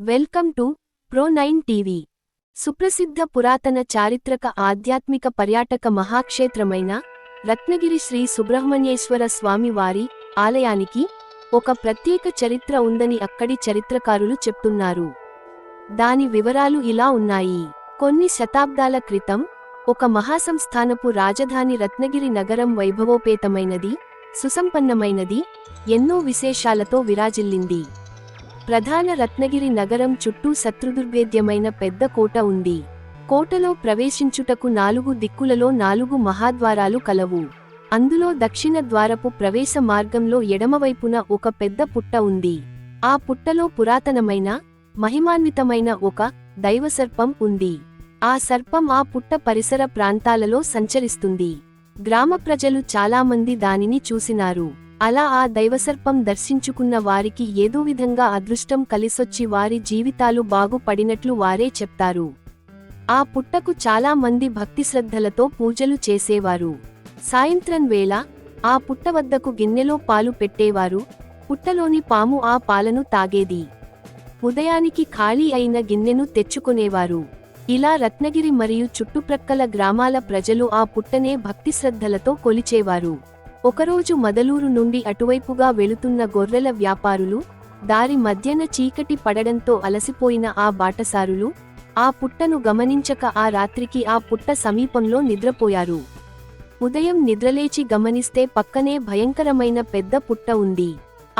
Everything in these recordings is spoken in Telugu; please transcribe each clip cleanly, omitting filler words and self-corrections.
Welcome to ప్రో9 TV. సుప్రసిద్ధ పురాతన చారిత్రక ఆధ్యాత్మిక పర్యాటక మహాక్షేత్రమైన రత్నగిరి శ్రీ సుబ్రహ్మణ్యేశ్వర స్వామి వారి ఆలయానికి ఒక ప్రత్యేక చరిత్ర ఉందని అక్కడి చరిత్రకారులు చెప్తున్నారు. దాని వివరాలు ఇలా ఉన్నాయి. కొన్ని శతాబ్దాల క్రితం ఒక మహాసంస్థానపు రాజధాని రత్నగిరి నగరం వైభవోపేతమైనది, సుసంపన్నమైనది, ఎన్నో విశేషాలతో విరాజిల్లింది. ప్రధాన రత్నగిరి నగరం చుట్టూ శత్రుదుర్భేద్యమైన పెద్ద కోట ఉంది. కోటలో ప్రవేశించుటకు 4 దిక్కులలో 4 మహాద్వారాలు కలవు. అందులో దక్షిణ ద్వారపు ప్రవేశ మార్గంలో ఎడమవైపున ఒక పెద్ద పుట్ట ఉంది. ఆ పుట్టలో పురాతనమైన, మహిమాన్వితమైన ఒక దైవసర్పం ఉంది. ఆ సర్పం ఆ పుట్ట పరిసర ప్రాంతాలలో సంచరిస్తుంది. గ్రామ ప్రజలు చాలామంది దానిని చూసినారు. అలా ఆ దైవసర్పం దర్శించుకున్న వారికి ఏదో విధంగా అదృష్టం కలిసొచ్చి వారి జీవితాలు బాగుపడినట్లు వారే చెప్తారు. ఆ పుట్టకు చాలా మంది భక్తిశ్రద్ధలతో పూజలు చేసేవారు. సాయంత్రం వేళ ఆ పుట్ట వద్దకు గిన్నెలో పాలు పెట్టేవారు. పుట్టలోని పాము ఆ పాలను తాగేది. ఉదయానికి ఖాళీ అయిన గిన్నెను తెచ్చుకునేవారు. ఇలా రత్నగిరి మరియు చుట్టుప్రక్కల గ్రామాల ప్రజలు ఆ పుట్టనే భక్తిశ్రద్ధలతో కొలిచేవారు. ఒకరోజు మదలూరు నుండి అటువైపుగా వెళుతున్న గొర్రెల వ్యాపారులు దారి మధ్యన చీకటి పడడంతో అలసిపోయిన ఆ బాటసారులు ఆ పుట్టను గమనించక ఆ రాత్రికి ఆ పుట్ట సమీపంలో నిద్రపోయారు. ఉదయం నిద్రలేచి గమనిస్తే పక్కనే భయంకరమైన పెద్ద పుట్ట ఉంది.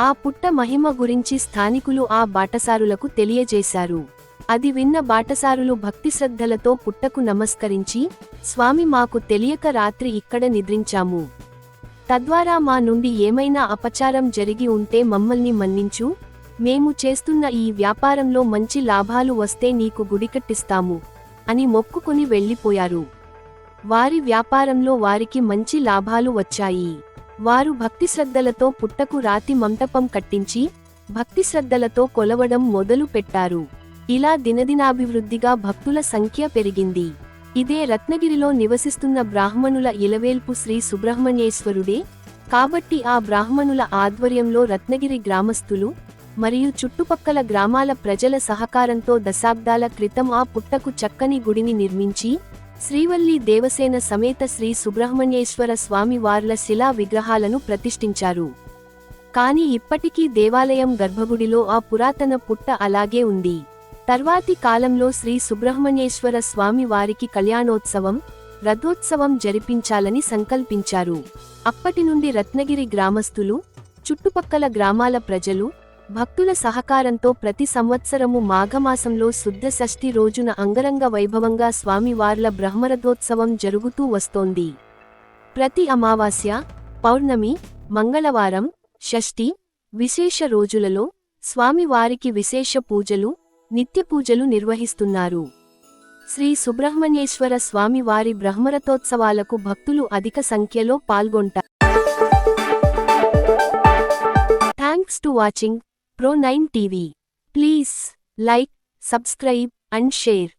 ఆ పుట్ట మహిమ గురించి స్థానికులు ఆ బాటసారులకు తెలియజేశారు. అది విన్న బాటసారులు భక్తిశ్రద్ధలతో పుట్టకు నమస్కరించి, స్వామి, మాకు తెలియక రాత్రి ఇక్కడ నిద్రించాము. తద్వారా మా నుండి ఏమైనా అపచారం జరిగి ఉంటే మమ్మల్ని మన్నించు. మేము చేస్తున్న ఈ వ్యాపారంలో మంచి లాభాలు వస్తే నీకు గుడికట్టిస్తాము అని మొక్కుకుని వెళ్ళిపోయారు. వారి వ్యాపారంలో వారికి మంచి లాభాలు వచ్చాయి. వారు భక్తిశ్రద్ధలతో పుట్టకు రాతి మంటపం కట్టించి భక్తిశ్రద్ధలతో కొలవడం మొదలు పెట్టారు. ఇలా దినదినాభివృద్ధిగా భక్తుల సంఖ్య పెరిగింది. ఇదే రత్నగిరిలో నివసిస్తున్న బ్రాహ్మణుల ఇలవేల్పు శ్రీ సుబ్రహ్మణ్యేశ్వరుడే కాబట్టి ఆ బ్రాహ్మణుల ఆధ్వర్యంలో రత్నగిరి గ్రామస్తులు మరియు చుట్టుపక్కల గ్రామాల ప్రజల సహకారంతో దశాబ్దాల క్రితం ఆ పుట్టకు చక్కని గుడిని నిర్మించి శ్రీవల్లి దేవసేన సమేత శ్రీ సుబ్రహ్మణ్యేశ్వర స్వామి వార్ల శిలా విగ్రహాలను ప్రతిష్ఠించారు. కాని ఇప్పటికీ దేవాలయం గర్భగుడిలో ఆ పురాతన పుట్ట అలాగే ఉంది. తర్వాతి కాలంలో శ్రీ సుబ్రహ్మణ్యేశ్వర స్వామి వారికి కళ్యాణోత్సవం, రథోత్సవం జరిపించాలని సంకల్పించారు. అప్పటి నుండి రత్నగిరి గ్రామస్తులు, చుట్టుపక్కల గ్రామాల ప్రజలు, భక్తుల సహకారంతో ప్రతి సంవత్సరము మాఘమాసంలో శుద్ధ షష్ఠి రోజున అంగరంగ వైభవంగా స్వామివార్ల బ్రహ్మరథోత్సవం జరుగుతూ వస్తోంది. ప్రతి అమావాస్య, పౌర్ణమి, మంగళవారం, షష్ఠి, విశేష రోజులలో స్వామివారికి విశేష పూజలు, నిత్యపూజలు నిర్వహిస్తున్నారు. శ్రీ సుబ్రహ్మణ్యేశ్వర స్వామి వారి బ్రహ్మరథోత్సవాలకు భక్తులు అధిక సంఖ్యలో పాల్గొంటారు. థ్యాంక్స్ టు వాచింగ్ ప్రో9 TV. Please like, subscribe and share.